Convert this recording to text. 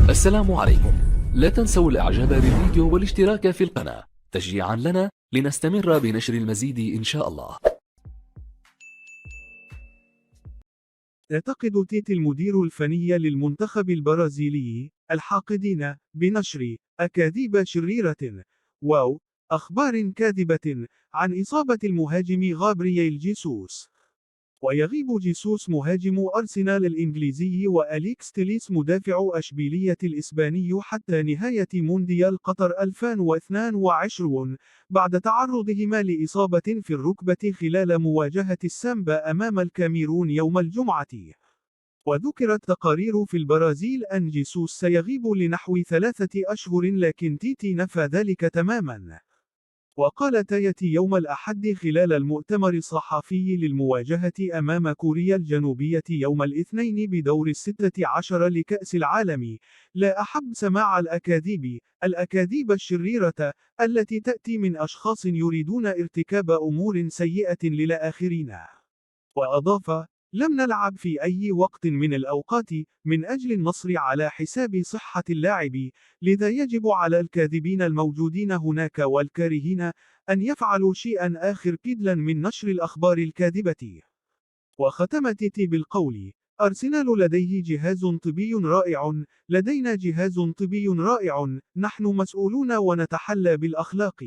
السلام عليكم. لا تنسوا الاعجاب بالفيديو والاشتراك في القناة تشجيعا لنا لنستمر بنشر المزيد إن شاء الله. يعتقد تيتي المدير الفني للمنتخب البرازيلي الحاقدين بنشر أكاذيب شريرة أخبار كاذبة عن إصابة المهاجم غابرييل جيسوس. ويغيب جيسوس مهاجم أرسنال الإنجليزي وأليكس تيليس مدافع أشبيلية الإسباني حتى نهاية مونديال قطر 2022 بعد تعرضهما لإصابة في الركبة خلال مواجهة السامبا أمام الكاميرون يوم الجمعة. وذكرت تقارير في البرازيل أن جيسوس سيغيب لنحو 3 أشهر، لكن تيتي نفى ذلك تماما. وقال تايتي يوم الأحد خلال المؤتمر الصحفي للمواجهة أمام كوريا الجنوبية يوم الاثنين بدور 16 لكأس العالم: لا أحب سماع الأكاذيب الشريرة التي تأتي من أشخاص يريدون ارتكاب أمور سيئة للآخرين. وأضاف: لم نلعب في أي وقت من الأوقات من أجل النصر على حساب صحة اللاعب، لذا يجب على الكاذبين الموجودين هناك والكارهين أن يفعلوا شيئا آخر بدلا من نشر الأخبار الكاذبة. وختم تيتي بالقول: أرسنال لديه جهاز طبي رائع، لدينا جهاز طبي رائع، نحن مسؤولون ونتحلى بالأخلاق.